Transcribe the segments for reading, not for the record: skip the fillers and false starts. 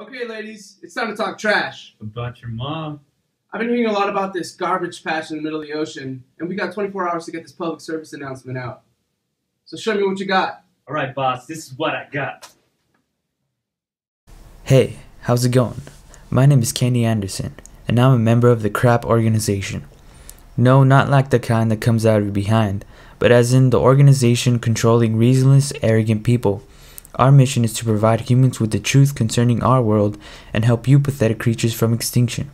Okay, ladies, it's time to talk trash. About your mom. I've been hearing a lot about this garbage patch in the middle of the ocean, and we got 24 hours to get this public service announcement out. So show me what you got. Alright, boss, this is what I got. Hey, how's it going? My name is Kenny Anderson, and I'm a member of the C.R.A.P organization. No, not like the kind that comes out of your behind, but as in the organization controlling reasonless, arrogant people. Our mission is to provide humans with the truth concerning our world and help you pathetic creatures from extinction.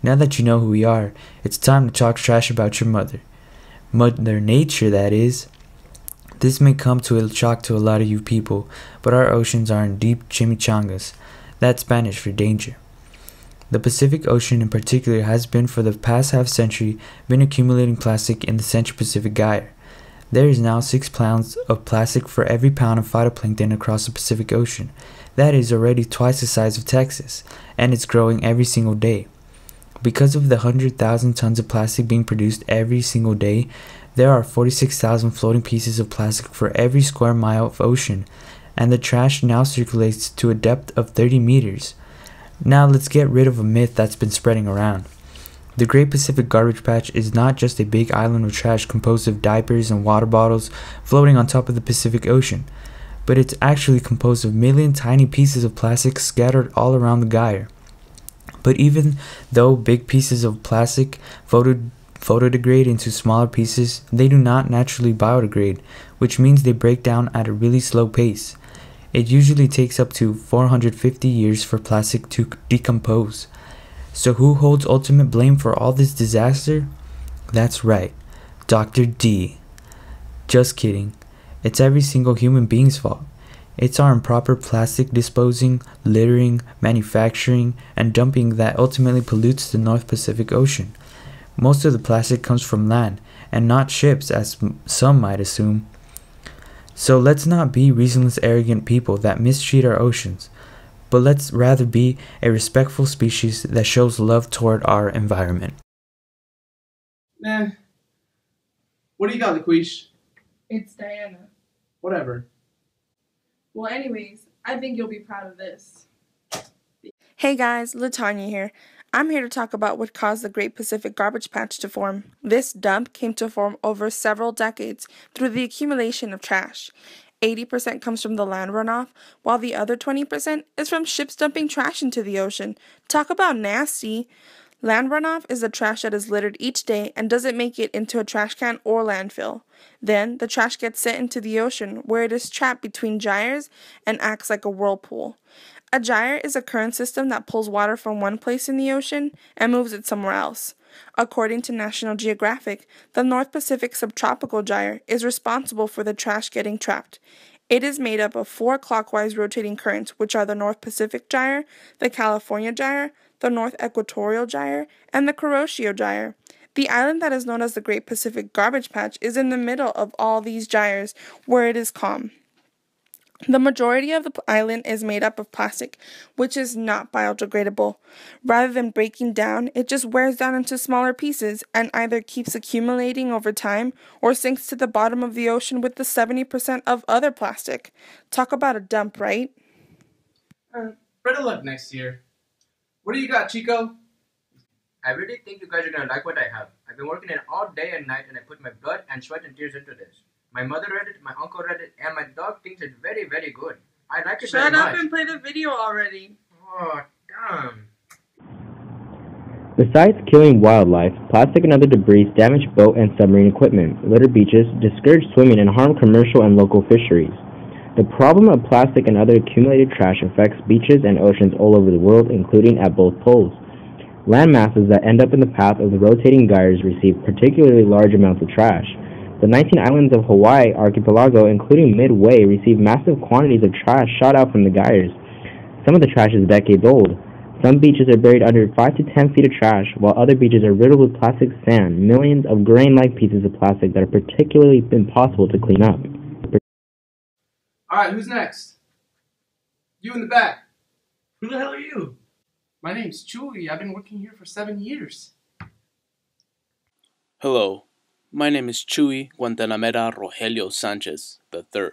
Now that you know who we are, it's time to talk trash about your mother. Mother Nature, that is. This may come to a shock to a lot of you people, but our oceans are in deep chimichangas. That's Spanish for danger. The Pacific Ocean in particular has been for the past half century been accumulating plastic in the Central Pacific Gyre. There is now 6 pounds of plastic for every pound of phytoplankton across the Pacific Ocean. That is already twice the size of Texas, and it's growing every single day. Because of the 100,000 tons of plastic being produced every single day, there are 46,000 floating pieces of plastic for every square mile of ocean, and the trash now circulates to a depth of 30 meters. Now let's get rid of a myth that's been spreading around. The Great Pacific Garbage Patch is not just a big island of trash composed of diapers and water bottles floating on top of the Pacific Ocean, but it's actually composed of a million tiny pieces of plastic scattered all around the gyre. But even though big pieces of plastic photodegrade into smaller pieces, they do not naturally biodegrade, which means they break down at a really slow pace. It usually takes up to 450 years for plastic to decompose. So who holds ultimate blame for all this disaster? That's right, Dr. D. Just kidding. It's every single human being's fault. It's our improper plastic disposing, littering, manufacturing, and dumping that ultimately pollutes the North Pacific Ocean. Most of the plastic comes from land, and not ships as some might assume. So let's not be reasonless, arrogant people that mistreat our oceans, but let's rather be a respectful species that shows love toward our environment. Nah. What do you got, LaQuish? It's Diana. Whatever. Well, anyways, I think you'll be proud of this. Hey guys, Latanya here. I'm here to talk about what caused the Great Pacific Garbage Patch to form. This dump came to form over several decades through the accumulation of trash. 80% comes from the land runoff, while the other 20% is from ships dumping trash into the ocean. Talk about nasty! Land runoff is the trash that is littered each day and doesn't make it into a trash can or landfill. Then, the trash gets sent into the ocean, where it is trapped between gyres and acts like a whirlpool. A gyre is a current system that pulls water from one place in the ocean and moves it somewhere else. According to National Geographic, the North Pacific Subtropical Gyre is responsible for the trash getting trapped. It is made up of 4 clockwise rotating currents, which are the North Pacific Gyre, the California Gyre, the North Equatorial Gyre, and the Kuroshio Gyre. The island that is known as the Great Pacific Garbage Patch is in the middle of all these gyres, where it is calm. The majority of the island is made up of plastic, which is not biodegradable. Rather than breaking down, it just wears down into smaller pieces and either keeps accumulating over time or sinks to the bottom of the ocean with the 70% of other plastic. Talk about a dump, right? Better luck next year. What do you got, Chico? I really think you guys are gonna like what I have. I've been working it all day and night, and I put my blood and sweat and tears into this. My mother read it, my uncle read it, and my dog thinks it's very, very good. I like it very much. Shut up and play the video already. Oh, damn. Besides killing wildlife, plastic and other debris damage boat and submarine equipment, litter beaches, discourage swimming, and harm commercial and local fisheries. The problem of plastic and other accumulated trash affects beaches and oceans all over the world, including at both poles. Land masses that end up in the path of the rotating gyres receive particularly large amounts of trash. The 19 islands of Hawaii archipelago, including Midway, receive massive quantities of trash shot out from the gyres. Some of the trash is decades old. Some beaches are buried under 5 to 10 feet of trash, while other beaches are riddled with plastic sand, millions of grain-like pieces of plastic that are particularly impossible to clean up. Alright, who's next? You in the back. Who the hell are you? My name's Chewy. I've been working here for 7 years. Hello, my name is Chuy Guantanamera Rogelio Sanchez III,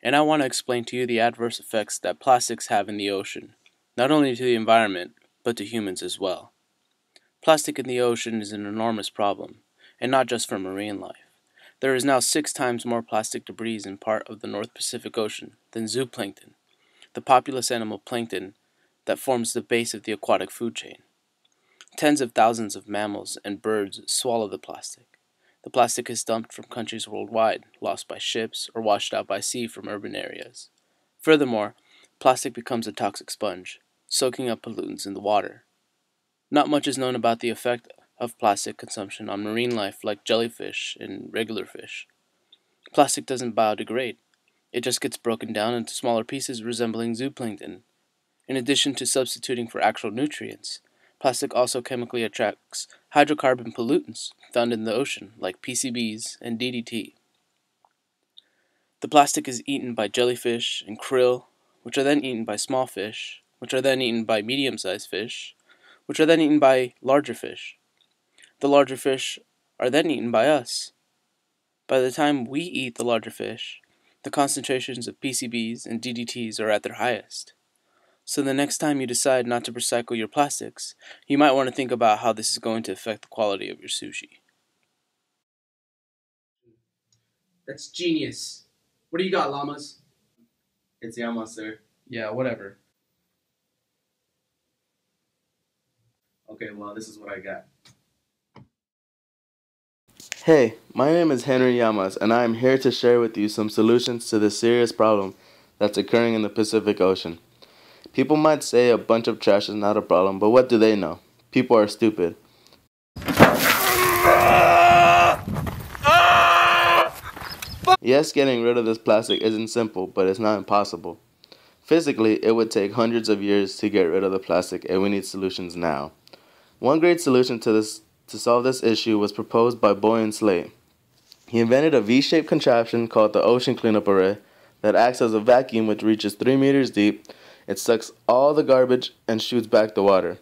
and I want to explain to you the adverse effects that plastics have in the ocean. not only to the environment, but to humans as well. Plastic in the ocean is an enormous problem, and not just for marine life. There is now 6 times more plastic debris in part of the North Pacific Ocean than zooplankton, the populous animal plankton that forms the base of the aquatic food chain. Tens of thousands of mammals and birds swallow the plastic. The plastic is dumped from countries worldwide, lost by ships, or washed out by sea from urban areas. Furthermore, plastic becomes a toxic sponge, soaking up pollutants in the water. Not much is known about the effect of plastic consumption on marine life like jellyfish and regular fish. Plastic doesn't biodegrade. It just gets broken down into smaller pieces resembling zooplankton. In addition to substituting for actual nutrients, plastic also chemically attracts hydrocarbon pollutants found in the ocean like PCBs and DDT. The plastic is eaten by jellyfish and krill, which are then eaten by small fish, which are then eaten by medium-sized fish, which are then eaten by larger fish. The larger fish are then eaten by us. By the time we eat the larger fish, the concentrations of PCBs and DDTs are at their highest. So the next time you decide not to recycle your plastics, you might want to think about how this is going to affect the quality of your sushi. That's genius. What do you got, Llamas? It's Llamas, sir. Yeah, whatever. Okay, well, this is what I got. Hey, my name is Henry Llamas, and I am here to share with you some solutions to this serious problem that's occurring in the Pacific Ocean. People might say a bunch of trash is not a problem, but what do they know? People are stupid. Yes, getting rid of this plastic isn't simple, but it's not impossible. Physically, it would take hundreds of years to get rid of the plastic, and we need solutions now. One great solution to solve this issue was proposed by Boyan Slate. He invented a V-shaped contraption called the Ocean Cleanup Array that acts as a vacuum which reaches 3 meters deep. It sucks all the garbage and shoots back the water.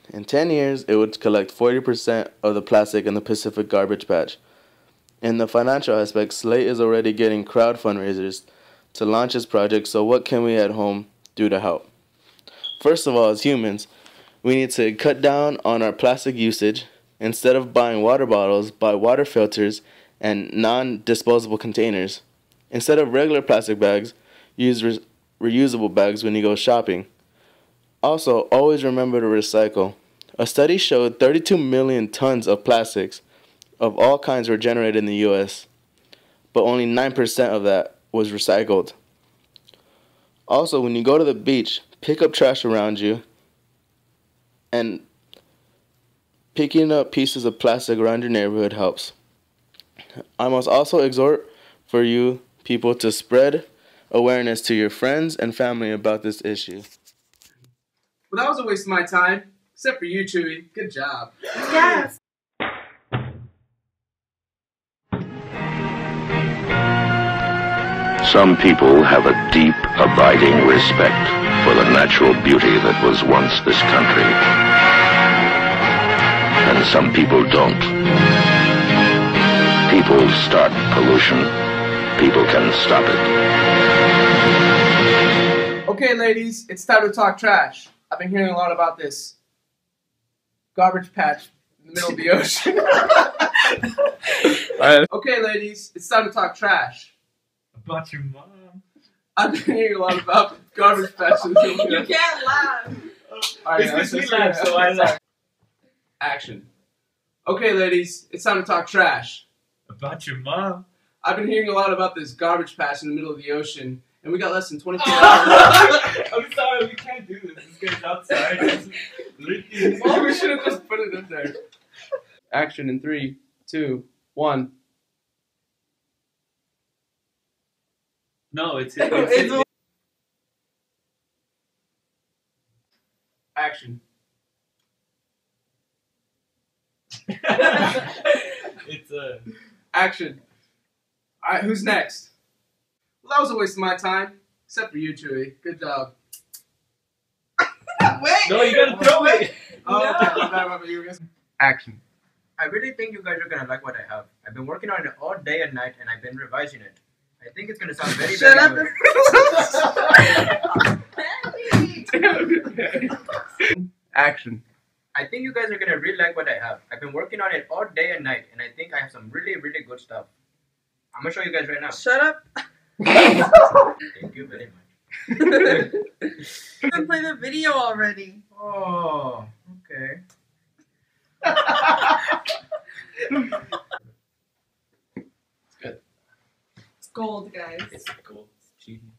In 10 years, it would collect 40% of the plastic in the Pacific garbage patch. In the financial aspect, Slate is already getting crowd fundraisers to launch his project, so what can we at home do to help? First of all, as humans, we need to cut down on our plastic usage. Instead of buying water bottles, buy water filters and non-disposable containers. Instead of regular plastic bags, use reusable bags when you go shopping. Also, always remember to recycle. A study showed 32 million tons of plastics of all kinds were generated in the U.S., but only 9% of that was recycled. Also, when you go to the beach, pick up trash around you, and picking up pieces of plastic around your neighborhood helps. I must also exhort for you people to spread awareness to your friends and family about this issue. Well, that was a waste of my time. Except for you, Chewy. Good job. Yes. Some people have a deep, abiding respect for the natural beauty that was once this country. And some people don't. People start pollution. People can stop it. Okay, ladies, it's time to talk trash. I've been hearing a lot about this garbage patch in the middle of the ocean. Okay, ladies, it's time to talk trash. About your mom. I've been hearing a lot about garbage patches. You can't laugh. Alright, This makes me laugh, so I laugh. Action. Okay, ladies, it's time to talk trash. About your mom. I've been hearing a lot about this garbage patch in the middle of the ocean, and we got less than 24 hours. I'm sorry, we can't do this. This guy's outside. Well, we should have just put it in there. Action in 3, 2, 1. No, it's Action. it's Action. Alright, who's next? Well, that was a waste of my time. Except for you, Chewy. Good job. Wait. No, you gotta throw it. Oh, okay. My bad, you were gonna- Action. I really think you guys are gonna like what I have. I've been working on it all day and night, and I've been revising it. I think it's gonna sound very, Shut very up. good. Action. I think you guys are gonna really like what I have. I've been working on it all day and night, and I think I have some really, really good stuff. I'm gonna show you guys right now. Shut up. Thank you very much. Then play the video already. Oh, okay. It's good. It's gold, guys. It's cool. It's cheating.